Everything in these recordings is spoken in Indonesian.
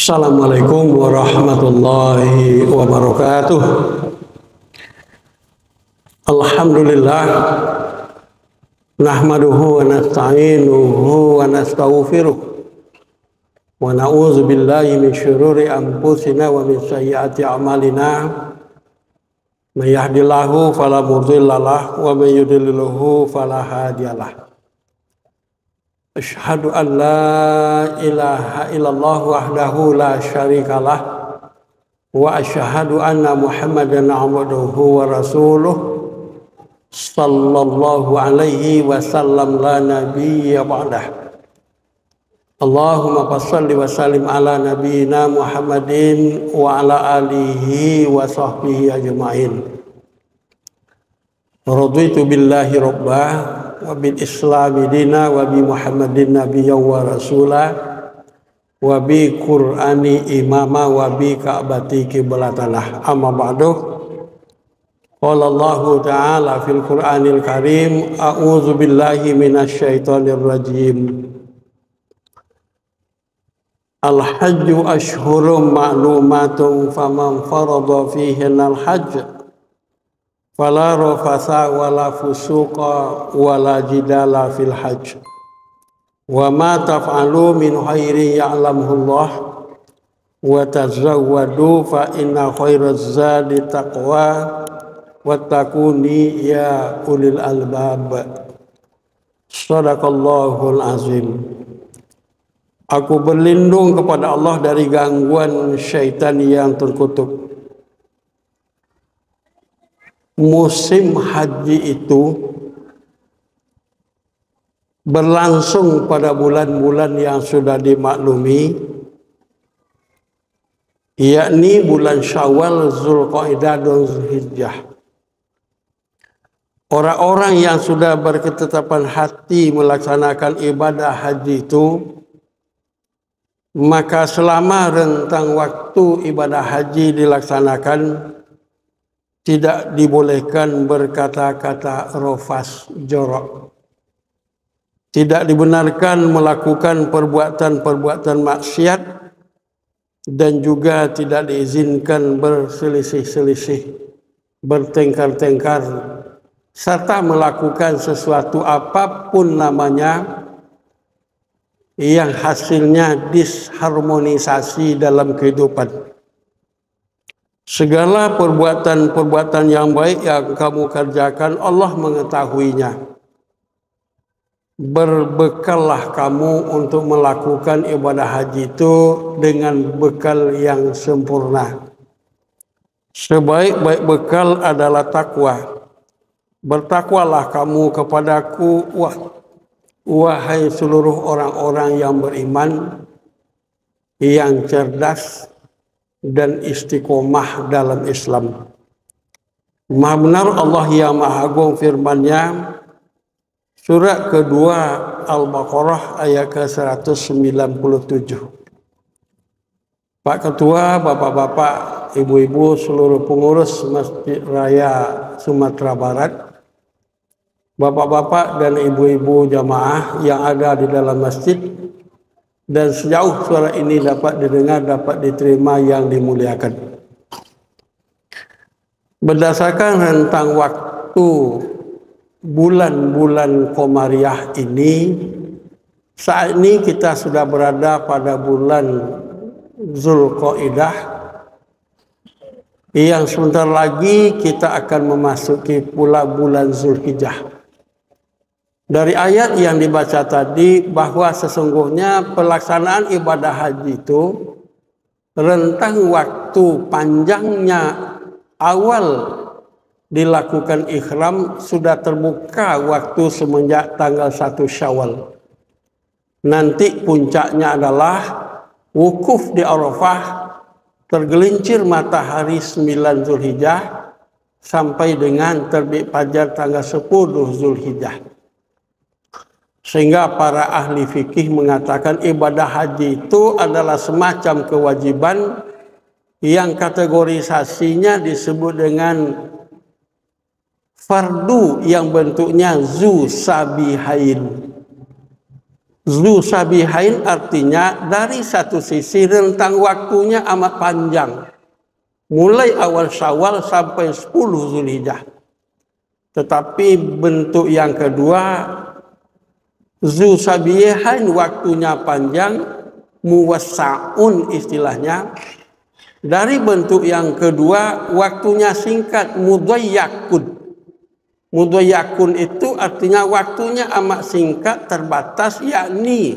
Assalamualaikum warahmatullahi wabarakatuh. Alhamdulillah, nahmaduhu wa nasta'inuhu wa nastaghfiruh wa na'udzu billahi min syururi anfusina wa min sayyiati a'malina. May yahdihillahu fala mudhillalah wa may yudlilhu fala hadiyalah. Asyhadu an la ilaha illallah wahdahu la syarikalah wa asyhadu anna Muhammadan abduhu wa rasuluh sallallahu alaihi wasallam la nabiyya ba'dah. Allahumma shalli wa sallim ala nabiyyina Muhammadin wa ala alihi wa sahbihi ajma'in. Raditu billahi rabbah wa bil islami dina wa bi Muhammadin nabiyya wa rasula wa bi Qur'ani imama wa bi ka'bati qiblatanah. Amma ba'du. Qala Allah ta'ala fil Qur'anil Karim, a'udzu billahi minasy syaithanir rajim. Al-hajju ashhurum ma'lumatun faman farada fihinal hajj fala rafasa wala fusuqa wala jidala fil hajj wa ma taf'alu min khairin ya'lamuhu Allah wa tazawwadu fa inna khairaz zadi taqwa wattaquni ya ulil albab. Shadaqallahul azim. Aku berlindung kepada Allah dari gangguan syaitan yang terkutuk. Musim haji itu berlangsung pada bulan-bulan yang sudah dimaklumi, yakni bulan Syawal, Zulqa'dah dan Zulhijjah. Orang-orang yang sudah berketetapan hati melaksanakan ibadah haji itu, maka selama rentang waktu ibadah haji dilaksanakan, tidak dibolehkan berkata-kata rofas jorok. Tidak dibenarkan melakukan perbuatan-perbuatan maksiat, dan juga tidak diizinkan berselisih-selisih, bertengkar-tengkar, serta melakukan sesuatu apapun namanya yang hasilnya disharmonisasi dalam kehidupan. Segala perbuatan-perbuatan yang baik yang kamu kerjakan, Allah mengetahuinya. Berbekallah kamu untuk melakukan ibadah haji itu dengan bekal yang sempurna. Sebaik-baik bekal adalah takwa. Bertakwalah kamu kepadaku, wahai seluruh orang-orang yang beriman, yang cerdas dan istiqomah dalam Islam. Maha benar Allah yang Maha Agung firman-Nya, surat kedua Al-Baqarah ayat ke-197. Pak Ketua, Bapak-bapak, Ibu-ibu, seluruh pengurus Masjid Raya Sumatera Barat, Bapak-bapak dan ibu-ibu jamaah yang ada di dalam masjid, dan sejauh suara ini dapat didengar, dapat diterima yang dimuliakan. Berdasarkan rentang waktu bulan-bulan Komariah ini, saat ini kita sudah berada pada bulan Zulqa'dah, yang sebentar lagi kita akan memasuki pula bulan Zulhijjah. Dari ayat yang dibaca tadi, bahwa sesungguhnya pelaksanaan ibadah haji itu rentang waktu panjangnya awal dilakukan ihram sudah terbuka waktu semenjak tanggal 1 Syawal. Nanti puncaknya adalah wukuf di Arafah, tergelincir matahari 9 Zulhijjah sampai dengan terbit fajar tanggal 10 Zulhijjah. Sehingga para ahli fikih mengatakan ibadah haji itu adalah semacam kewajiban yang kategorisasinya disebut dengan fardu yang bentuknya zu sabihain. Zu sabihain artinya dari satu sisi rentang waktunya amat panjang. Mulai awal Syawal sampai 10 Zulhijjah. Tetapi bentuk yang kedua, zu sabihain waktunya panjang, muwassa'un istilahnya. Dari bentuk yang kedua, waktunya singkat, mudayyakun. Mudayyakun itu artinya waktunya amat singkat, terbatas, yakni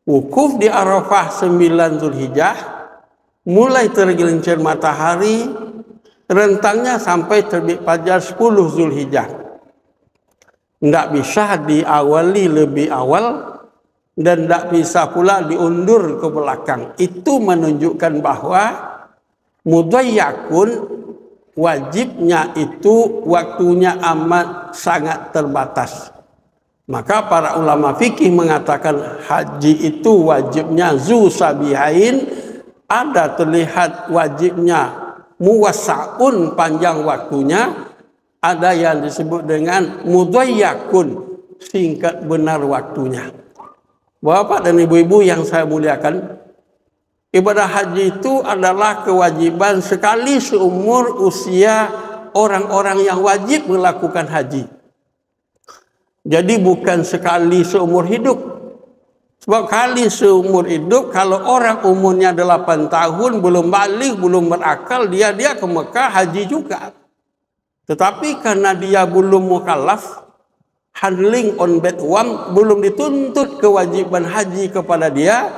wukuf di Arafah 9 Zulhijjah, mulai tergelincir matahari, rentangnya sampai terbit fajar 10 Zulhijjah. Tidak bisa diawali lebih awal dan tidak bisa pula diundur ke belakang. Itu menunjukkan bahwa mudayyakun wajibnya itu waktunya amat sangat terbatas. Maka para ulama fikih mengatakan haji itu wajibnya zu sabihain, ada terlihat wajibnya muwassa'un panjang waktunya, ada yang disebut dengan mudayyakun singkat benar waktunya. Bapak dan ibu-ibu yang saya muliakan, ibadah haji itu adalah kewajiban sekali seumur usia orang-orang yang wajib melakukan haji. Jadi bukan sekali seumur hidup. Sebab kali seumur hidup, kalau orang umurnya 8 tahun, belum balik, belum berakal, dia ke Mekah haji juga. Tetapi karena dia belum mukallaf, handling on bed one, belum dituntut kewajiban haji kepada dia,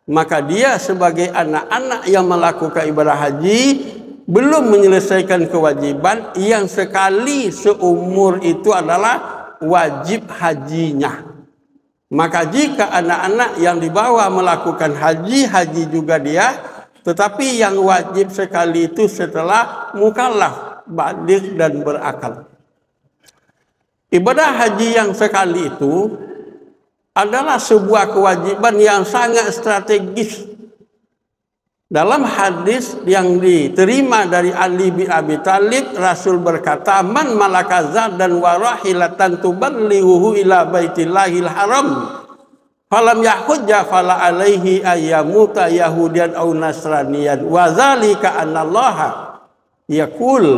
maka dia sebagai anak-anak yang melakukan ibadah haji belum menyelesaikan kewajiban yang sekali seumur itu adalah wajib hajinya. Maka jika anak-anak yang dibawa melakukan haji, haji juga dia, tetapi yang wajib sekali itu setelah mukallaf, baligh dan berakal. Ibadah haji yang sekali itu adalah sebuah kewajiban yang sangat strategis. Dalam hadis yang diterima dari Ali bin Abi Thalib, Rasul berkata, "Man malaka zadan wa rahilatan tuballighuhu ila baitillahil haram, falam yahujja fala alaihi ayyamuta yahudiyan aw nasraniyan, wa zalika annallaha yaqul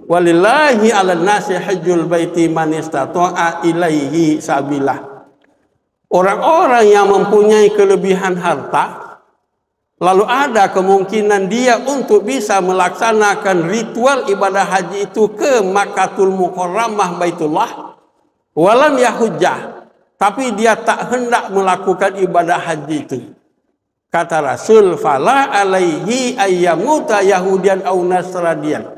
walillahi 'alan nasi hajjul baiti man istata'a ilaihi sabila." Orang-orang yang mempunyai kelebihan harta, lalu ada kemungkinan dia untuk bisa melaksanakan ritual ibadah haji itu ke Makkahul Mukarramah Baitullah, walam yahujjah, tapi dia tak hendak melakukan ibadah haji itu. Kata Rasul, fala alaihi ayyamuta yahudian au nasraniyan.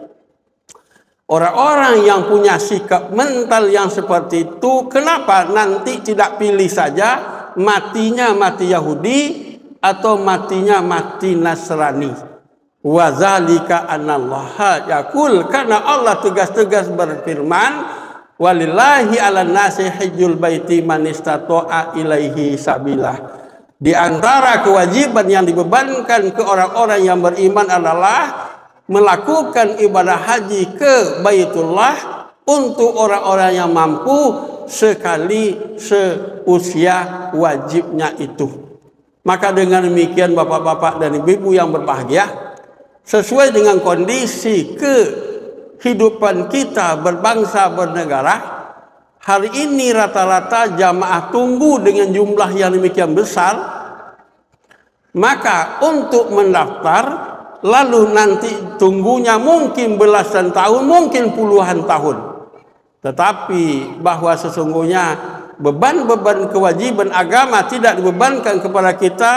Orang-orang yang punya sikap mental yang seperti itu, kenapa nanti tidak pilih saja matinya mati Yahudi atau matinya mati Nasrani? Wa zalika anallaha yaqul, karena Allah tegas-tegas berfirman, walillahi 'alan nasi hajjul baiti man istata'a ilaihi sabila. Di antara kewajiban yang dibebankan ke orang-orang yang beriman adalah melakukan ibadah haji ke Baitullah untuk orang-orang yang mampu sekali seusia wajibnya itu. Maka dengan demikian bapak-bapak dan ibu-ibu yang berbahagia, sesuai dengan kondisi kehidupan kita berbangsa bernegara, hari ini rata-rata jamaah tunggu dengan jumlah yang demikian besar. Maka untuk mendaftar, lalu nanti tunggunya mungkin belasan tahun, mungkin puluhan tahun. Tetapi bahwa sesungguhnya beban-beban kewajiban agama tidak dibebankan kepada kita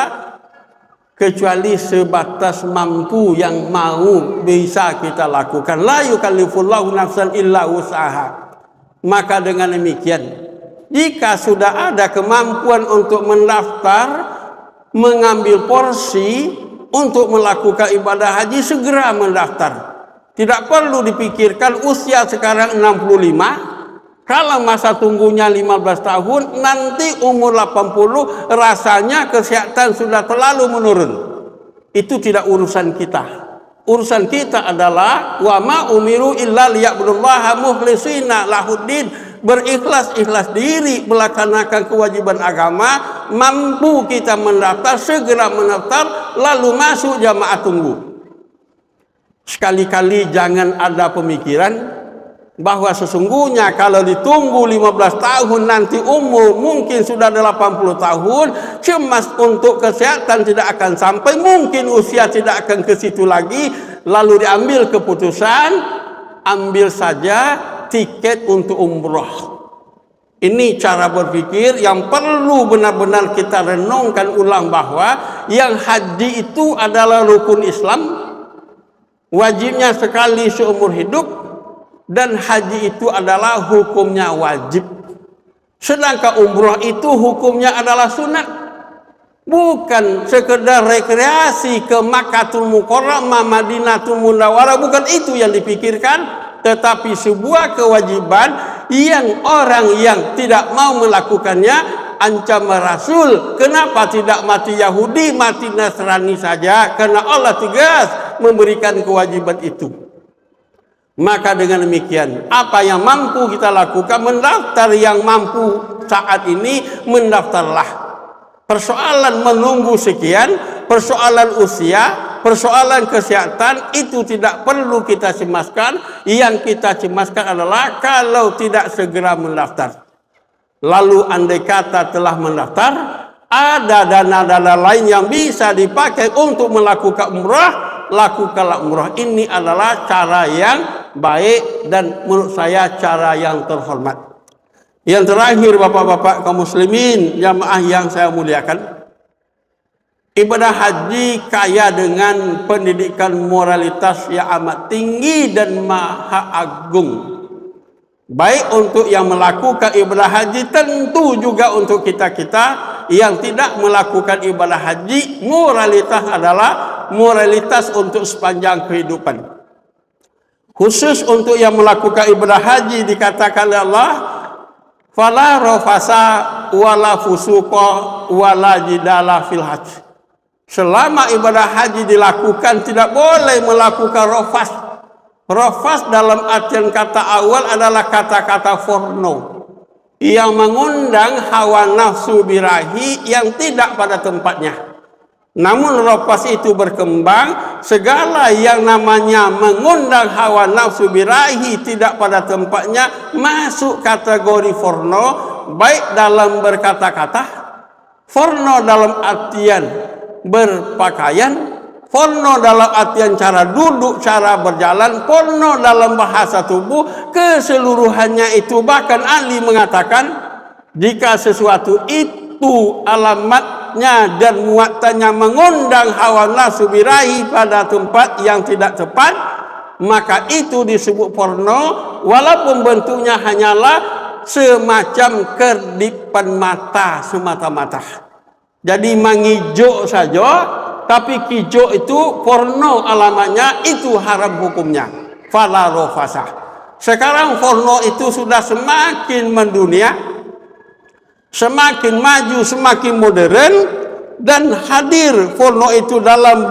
kecuali sebatas mampu yang mau bisa kita lakukan. La yukallifullahu nafsan illa wus'aha. Maka dengan demikian, jika sudah ada kemampuan untuk mendaftar, mengambil porsi untuk melakukan ibadah haji, segera mendaftar. Tidak perlu dipikirkan usia sekarang 65. Kalau masa tunggunya 15 tahun, nanti umur 80, rasanya kesehatan sudah terlalu menurun. Itu tidak urusan kita. Urusan kita adalah wa ma umiru illa liya'budullaha mukhlishina lahuddin berikhlas-ikhlas diri melaksanakan kewajiban agama, mampu kita mendaftar, segera mendaftar, lalu masuk jamaah tunggu. Sekali-kali jangan ada pemikiran bahwa sesungguhnya kalau ditunggu 15 tahun nanti umur mungkin sudah 80 tahun, cemas untuk kesehatan tidak akan sampai, mungkin usia tidak akan ke situ lagi, lalu diambil keputusan, ambil saja tiket untuk umroh. Ini cara berpikir yang perlu benar-benar kita renungkan ulang, bahwa yang haji itu adalah rukun Islam, wajibnya sekali seumur hidup, dan haji itu adalah hukumnya wajib. Sedangkan umroh itu hukumnya adalah sunat. Bukan sekedar rekreasi ke Makkahul Mukarramah, Madinatul Munawwarah, bukan itu yang dipikirkan, tetapi sebuah kewajiban yang orang yang tidak mau melakukannya ancam Rasul, kenapa tidak mati Yahudi, mati Nasrani saja? Karena Allah tegas memberikan kewajiban itu. Maka dengan demikian, apa yang mampu kita lakukan, mendaftar. Yang mampu saat ini mendaftarlah. Persoalan menunggu sekian, persoalan usia, persoalan kesehatan itu tidak perlu kita cemaskan. Yang kita cemaskan adalah kalau tidak segera mendaftar. Lalu andai kata telah mendaftar, ada dana-dana lain yang bisa dipakai untuk melakukan umrah, lakukanlah umrah. Ini adalah cara yang baik dan menurut saya cara yang terhormat. Yang terakhir, bapak-bapak kaum muslimin jamaah yang saya muliakan, ibadah haji kaya dengan pendidikan moralitas yang amat tinggi dan maha agung. Baik untuk yang melakukan ibadah haji, tentu juga untuk kita-kita yang tidak melakukan ibadah haji. Moralitas adalah moralitas untuk sepanjang kehidupan. Khusus untuk yang melakukan ibadah haji dikatakan oleh Allah, fala rafasa wala fusuqa wala jidala fil hajj. Selama ibadah haji dilakukan tidak boleh melakukan rafas. Rafas dalam artian kata awal adalah kata-kata porno yang mengundang hawa nafsu birahi yang tidak pada tempatnya. Namun rafas itu berkembang, segala yang namanya mengundang hawa nafsu birahi tidak pada tempatnya masuk kategori porno, baik dalam berkata-kata, porno dalam artian berpakaian, porno dalam artian cara duduk, cara berjalan, porno dalam bahasa tubuh, keseluruhannya itu. Bahkan ahli mengatakan jika sesuatu itu alamatnya dan muatannya mengundang hawa nafsu birahi pada tempat yang tidak tepat, maka itu disebut porno, walaupun bentuknya hanyalah semacam kedipan mata semata-mata. Jadi mengijo saja, tapi kijo itu porno alamatnya, itu haram hukumnya. Fala rafasa. Sekarang porno itu sudah semakin mendunia, semakin maju, semakin modern, dan hadir porno itu dalam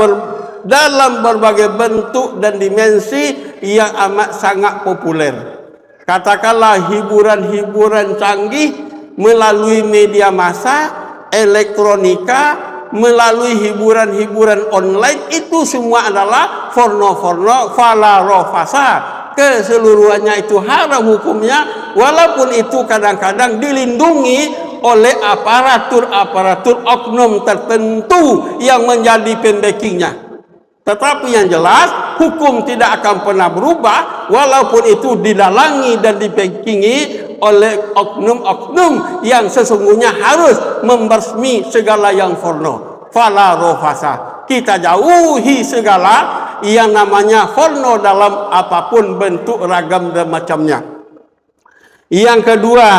berbagai bentuk dan dimensi yang amat sangat populer. Katakanlah hiburan-hiburan canggih melalui media massa, elektronika, melalui hiburan-hiburan online, itu semua adalah porno-porno. Fala rafasa, keseluruhannya itu haram hukumnya, walaupun itu kadang-kadang dilindungi oleh aparatur oknum tertentu yang menjadi pembackingnya. Tetapi yang jelas, hukum tidak akan pernah berubah walaupun itu didalangi dan dibackingi oleh oknum-oknum yang sesungguhnya harus membasmi segala yang porno. Fala rafasa. Kita jauhi segala yang namanya porno dalam apapun bentuk, ragam dan macamnya. Yang kedua,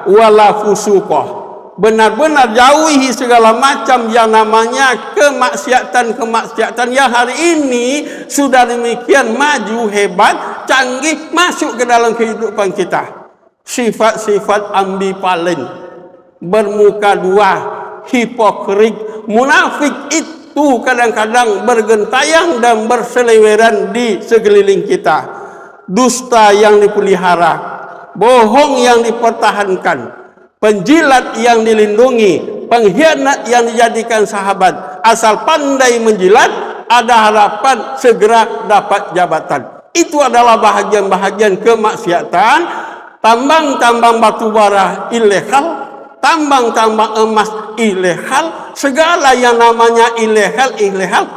wala fusuqah. Benar-benar jauhi segala macam yang namanya kemaksiatan yang hari ini sudah demikian maju, hebat, canggih, masuk ke dalam kehidupan kita. Sifat-sifat ambivalen, bermuka dua, hipokrit, munafik itu kadang-kadang bergentayang dan berseliweran di sekeliling kita. Dusta yang dipelihara, bohong yang dipertahankan, penjilat yang dilindungi, pengkhianat yang dijadikan sahabat. Asal pandai menjilat, ada harapan segera dapat jabatan. Itu adalah bahagian-bahagian kemaksiatan. Tambang-tambang batu bara ilegal, tambang-tambang emas ilegal, segala yang namanya ilegal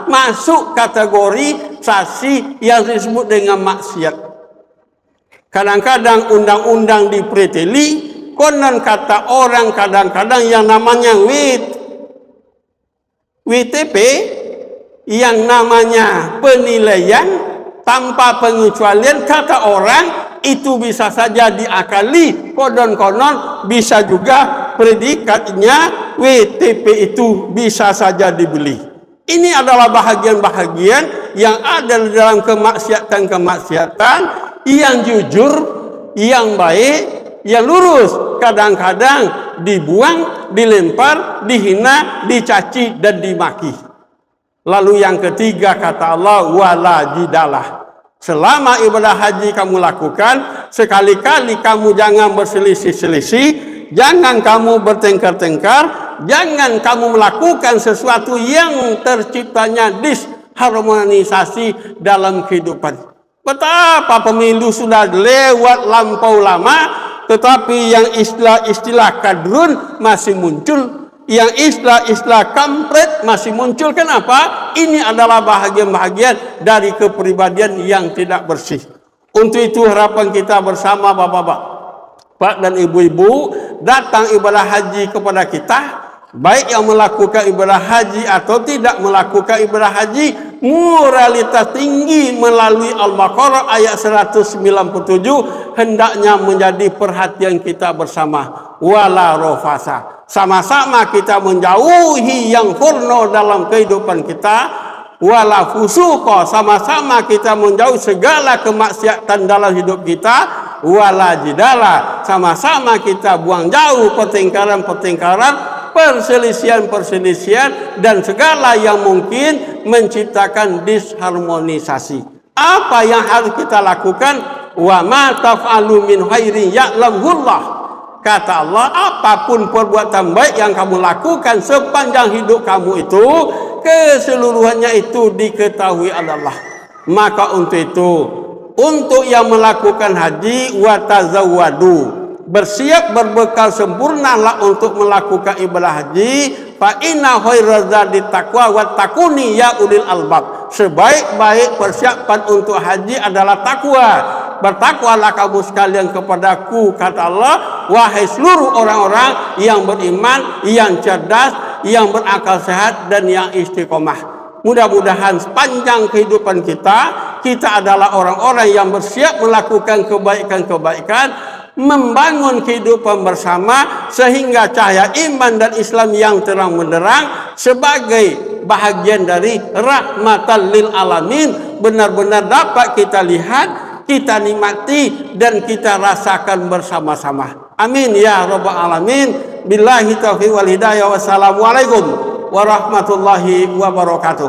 masuk kategori sasi yang disebut dengan maksiat. Kadang-kadang undang-undang dipreteli, konon kata orang kadang-kadang yang namanya WTP, yang namanya penilaian tanpa pengecualian, kata orang itu bisa saja diakali, konon-konon bisa juga predikatnya WTP itu bisa saja dibeli. Ini adalah bahagian-bahagian yang ada dalam kemaksiatan-kemaksiatan yang jujur, yang baik, yang lurus. Kadang-kadang dibuang, dilempar, dihina, dicaci, dan dimaki. Lalu yang ketiga kata Allah, wala jidalah. Selama ibadah haji kamu lakukan, sekali-kali kamu jangan berselisih-selisih, jangan kamu bertengkar-tengkar, jangan kamu melakukan sesuatu yang terciptanya disharmonisasi dalam kehidupan. Betapa pemilu sudah lewat lampau lama, tetapi yang istilah-istilah kadrun masih muncul, yang istilah-istilah kampret masih muncul. Kenapa? Ini adalah bahagian-bahagian dari kepribadian yang tidak bersih. Untuk itu harapan kita bersama bapak-bapak, Pak dan ibu-ibu, datang ibadah haji kepada kita, baik yang melakukan ibadah haji atau tidak melakukan ibadah haji, moralitas tinggi melalui Al-Baqarah ayat 197 hendaknya menjadi perhatian kita bersama. Wala rofasa. Sama-sama kita menjauhi yang furno dalam kehidupan kita. Wala fusuqa. Sama-sama kita menjauhi segala kemaksiatan dalam hidup kita. Wala jidala. Sama-sama kita buang jauh pertengkaran-pertengkaran, perselisihan-perselisihan, dan segala yang mungkin menciptakan disharmonisasi. Apa yang harus kita lakukan? Wa ma taf'alu min khairin ya'lamhullah. Kata Allah, apapun perbuatan baik yang kamu lakukan sepanjang hidup kamu itu, keseluruhannya itu diketahui Allah. Maka untuk itu, untuk yang melakukan haji, watazawwadu, bersiap berbekal sempurnalah untuk melakukan ibadah haji. Fa inna khairaz zadi taqwa wattaquni ya ulil albab. Sebaik-baik persiapan untuk haji adalah takwa. Bertakwalah kamu sekalian kepadaku, kata Allah, wahai seluruh orang-orang yang beriman, yang cerdas, yang berakal sehat, dan yang istiqomah. Mudah-mudahan sepanjang kehidupan kita adalah orang-orang yang bersiap melakukan kebaikan-kebaikan, membangun kehidupan bersama, sehingga cahaya iman dan Islam yang terang benderang sebagai bahagian dari rahmatan lil alamin benar-benar dapat kita lihat, kita nikmati, dan kita rasakan bersama-sama. Amin ya rabbal alamin. Billahi taufiq wal hidayah. Wassalamualaikum warahmatullahi wabarakatuh.